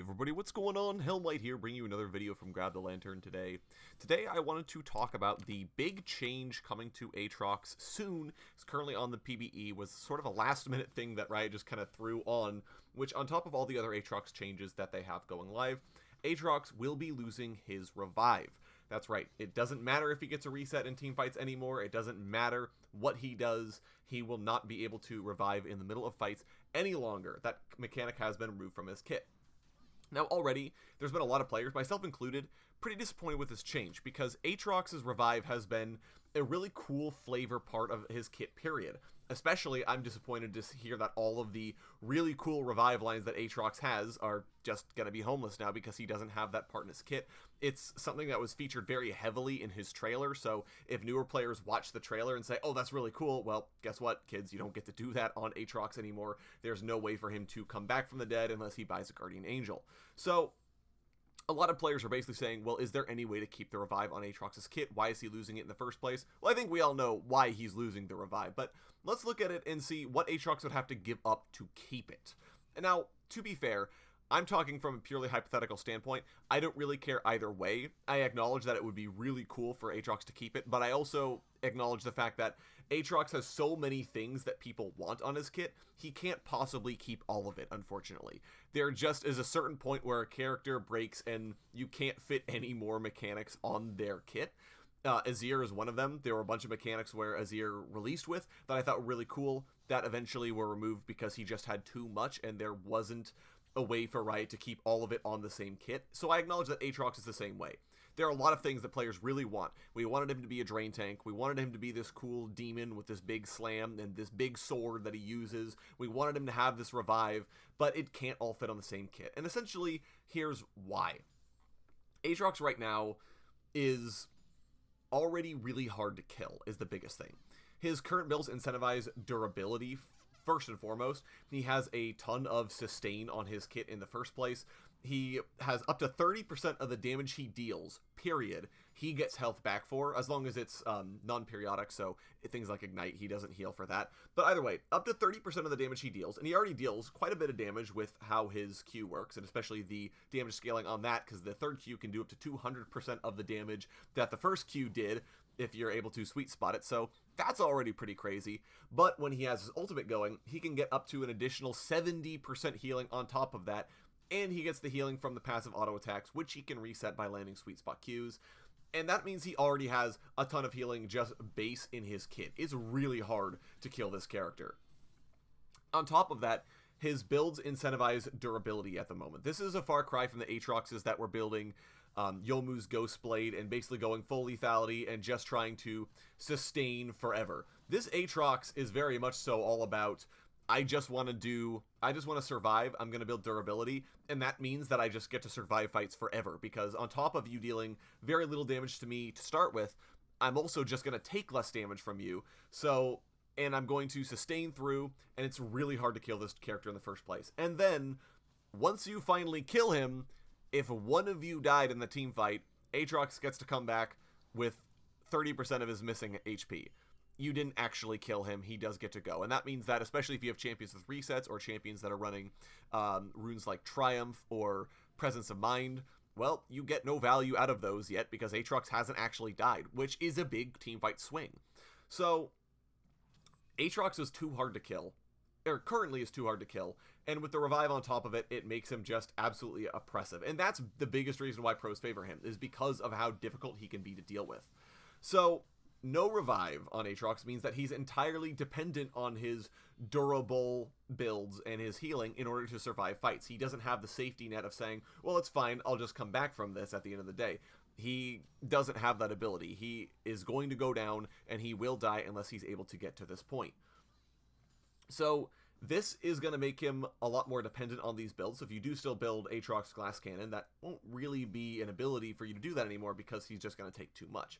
everybody, what's going on? Helmlight here, bringing you another video from Grab the Lantern today. Today I wanted to talk about the big change coming to Aatrox soon. It's currently on the PBE, was sort of a last minute thing that Riot just kind of threw on, which on top of all the other Aatrox changes that they have going live, Aatrox will be losing his revive. That's right, it doesn't matter if he gets a reset in teamfights anymore, it doesn't matter what he does, he will not be able to revive in the middle of fights any longer. That mechanic has been removed from his kit. Now already, there's been a lot of players, myself included, pretty disappointed with this change, because Aatrox's revive has been a really cool flavor part of his kit, period. Especially, I'm disappointed to hear that all of the really cool revive lines that Aatrox has are just going to be homeless now because he doesn't have that part in his kit. It's something that was featured very heavily in his trailer, so if newer players watch the trailer and say, oh, that's really cool, well, guess what, kids, you don't get to do that on Aatrox anymore. There's no way for him to come back from the dead unless he buys a Guardian Angel. So a lot of players are basically saying, well, is there any way to keep the revive on Aatrox's kit? Why is he losing it in the first place? Well, I think we all know why he's losing the revive, but let's look at it and see what Aatrox would have to give up to keep it. And now, to be fair, I'm talking from a purely hypothetical standpoint. I don't really care either way. I acknowledge that it would be really cool for Aatrox to keep it, but I also acknowledge the fact that Aatrox has so many things that people want on his kit, he can't possibly keep all of it, unfortunately. There just is a certain point where a character breaks and you can't fit any more mechanics on their kit. Azir is one of them. There were a bunch of mechanics where Azir released with that I thought were really cool that eventually were removed because he just had too much and there wasn't a way for Riot to keep all of it on the same kit. So I acknowledge that Aatrox is the same way. There are a lot of things that players really want. We wanted him to be a drain tank. We wanted him to be this cool demon with this big slam and this big sword that he uses. We wanted him to have this revive, but it can't all fit on the same kit. And essentially, here's why. Aatrox right now is already really hard to kill, is the biggest thing. His current builds incentivize durability. First and foremost, he has a ton of sustain on his kit in the first place. He has up to 30% of the damage he deals, period, he gets health back for, as long as it's non-periodic, so things like Ignite, he doesn't heal for that. But either way, up to 30% of the damage he deals, and he already deals quite a bit of damage with how his Q works, and especially the damage scaling on that, because the third Q can do up to 200% of the damage that the first Q did, if you're able to sweet spot it, so that's already pretty crazy. But when he has his ultimate going, he can get up to an additional 70% healing on top of that, and he gets the healing from the passive auto attacks, which he can reset by landing sweet spot Qs. And that means he already has a ton of healing just base in his kit. It's really hard to kill this character. On top of that, his builds incentivize durability at the moment. This is a far cry from the Aatroxes that were building Youmuu's Ghostblade and basically going full lethality and just trying to sustain forever. This Aatrox is very much so all about, I just want to survive, I'm going to build durability, and that means that I just get to survive fights forever, because on top of you dealing very little damage to me to start with, I'm also just going to take less damage from you, and I'm going to sustain through, and it's really hard to kill this character in the first place. And then, once you finally kill him, if one of you died in the team fight, Aatrox gets to come back with 30% of his missing HP. You didn't actually kill him, he does get to go. And that means that, especially if you have champions with resets, or champions that are running runes like Triumph or Presence of Mind, well, you get no value out of those yet, because Aatrox hasn't actually died, which is a big teamfight swing. So Aatrox is too hard to kill, or currently is too hard to kill, and with the revive on top of it, it makes him just absolutely oppressive. And that's the biggest reason why pros favor him, is because of how difficult he can be to deal with. So no revive on Aatrox means that he's entirely dependent on his durable builds and his healing in order to survive fights. He doesn't have the safety net of saying, well, it's fine, I'll just come back from this at the end of the day. He doesn't have that ability. He is going to go down, and he will die unless he's able to get to this point. So this is going to make him a lot more dependent on these builds. So if you do still build Aatrox Glass Cannon, that won't really be an ability for you to do that anymore, because he's just going to take too much.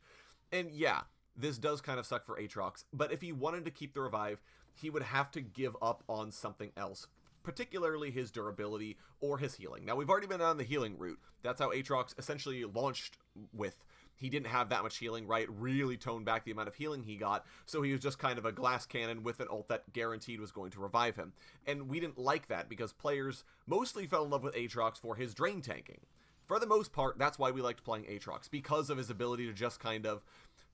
And yeah, this does kind of suck for Aatrox, but if he wanted to keep the revive, he would have to give up on something else, particularly his durability or his healing. Now, we've already been on the healing route. That's how Aatrox essentially launched with. he didn't have that much healing, right? Really toned back the amount of healing he got, so he was just kind of a glass cannon with an ult that guaranteed was going to revive him. And we didn't like that because players mostly fell in love with Aatrox for his drain tanking. For the most part, that's why we liked playing Aatrox, because of his ability to just kind of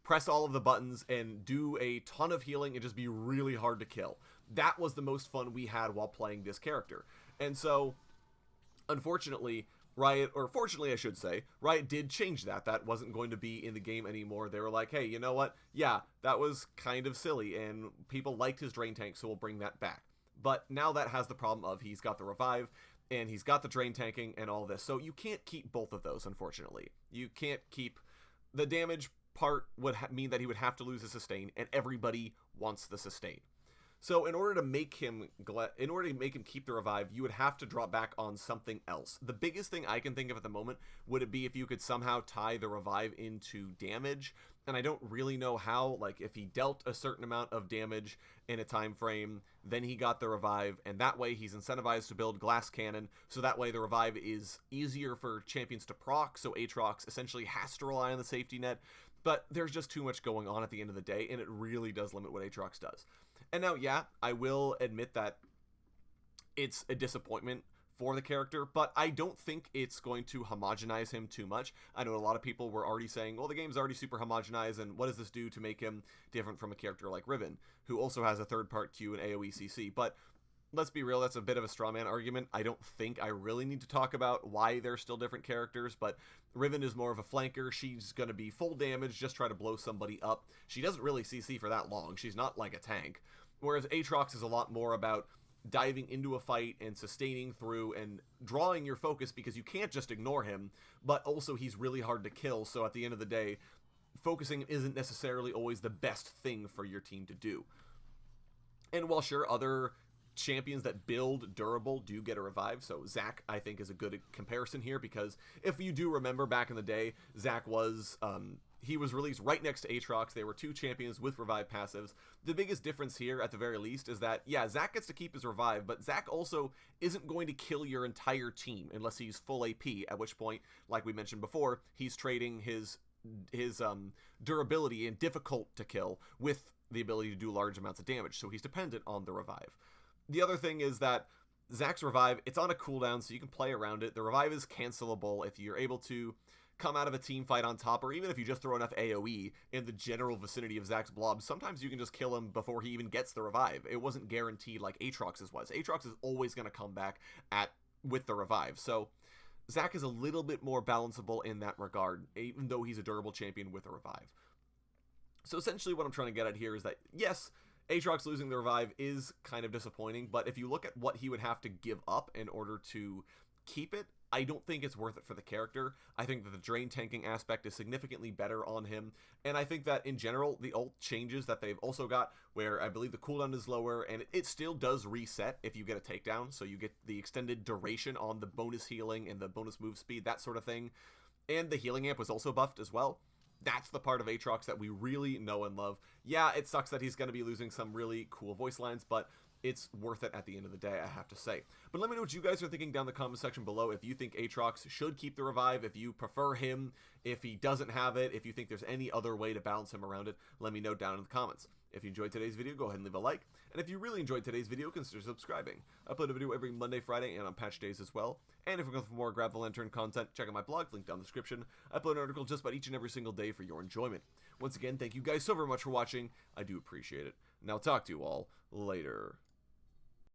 press all of the buttons and do a ton of healing and just be really hard to kill. That was the most fun we had while playing this character. And so, unfortunately, Riot, or fortunately I should say, Riot did change that. That wasn't going to be in the game anymore. They were like, hey, you know what? Yeah, that was kind of silly, and people liked his drain tank, so we'll bring that back. But now that has the problem of he's got the revive, and he's got the drain tanking and all this. So you can't keep both of those, unfortunately. You can't keep... The damage part would mean that he would have to lose the sustain, and everybody wants the sustain. So in order to make him keep the revive, you would have to drop back on something else. The biggest thing I can think of at the moment would it be if you could somehow tie the revive into damage, and I don't really know how. Like if he dealt a certain amount of damage in a time frame, then he got the revive, and that way he's incentivized to build glass cannon, so that way the revive is easier for champions to proc, so Aatrox essentially has to rely on the safety net. But there's just too much going on at the end of the day, and it really does limit what Aatrox does. And now, yeah, I will admit that it's a disappointment for the character, but I don't think it's going to homogenize him too much. I know a lot of people were already saying, well, the game's already super homogenized, and what does this do to make him different from a character like Riven, who also has a third-part Q and AoE CC? But let's be real, that's a bit of a straw man argument. I don't think I really need to talk about why they're still different characters, but Riven is more of a flanker. She's going to be full damage, just try to blow somebody up. She doesn't really CC for that long. She's not like a tank. Whereas Aatrox is a lot more about diving into a fight and sustaining through and drawing your focus, because you can't just ignore him, but also he's really hard to kill, so at the end of the day, focusing isn't necessarily always the best thing for your team to do. And while sure, other champions that build durable do get a revive, so Zac I think is a good comparison here, because if you do remember back in the day, Zac was he was released right next to Aatrox. They were two champions with revive passives. The biggest difference here, at the very least, is that, yeah, Zac gets to keep his revive, but Zac also isn't going to kill your entire team unless he's full AP, at which point, like we mentioned before, he's trading his durability and difficult to kill with the ability to do large amounts of damage, so he's dependent on the revive. The other thing is that Zac's revive, it's on a cooldown, so you can play around it. The revive is cancelable if you're able to come out of a team fight on top, or even if you just throw enough AoE in the general vicinity of Zac's blob, sometimes you can just kill him before he even gets the revive. It wasn't guaranteed like Aatrox's was. Aatrox is always going to come back with the revive, so Zac is a little bit more balanceable in that regard, even though he's a durable champion with a revive. So essentially what I'm trying to get at here is that, yes, Aatrox losing the revive is kind of disappointing, but if you look at what he would have to give up in order to keep it, I don't think it's worth it for the character. I think that the drain tanking aspect is significantly better on him, and I think that in general, the ult changes that they've also got, where I believe the cooldown is lower, and it still does reset if you get a takedown, so you get the extended duration on the bonus healing and the bonus move speed, that sort of thing, and the healing amp was also buffed as well. That's the part of Aatrox that we really know and love. Yeah, it sucks that he's going to be losing some really cool voice lines, but it's worth it at the end of the day, I have to say. But let me know what you guys are thinking down in the comment section below. If you think Aatrox should keep the revive, if you prefer him, if he doesn't have it, if you think there's any other way to balance him around it, let me know down in the comments. If you enjoyed today's video, go ahead and leave a like. And if you really enjoyed today's video, consider subscribing. I upload a video every Monday, Friday, and on patch days as well. And if you're looking for more Grab the Lantern content, check out my blog, link down in the description. I upload an article just about each and every single day for your enjoyment. Once again, thank you guys so very much for watching. I do appreciate it. And I'll talk to you all later.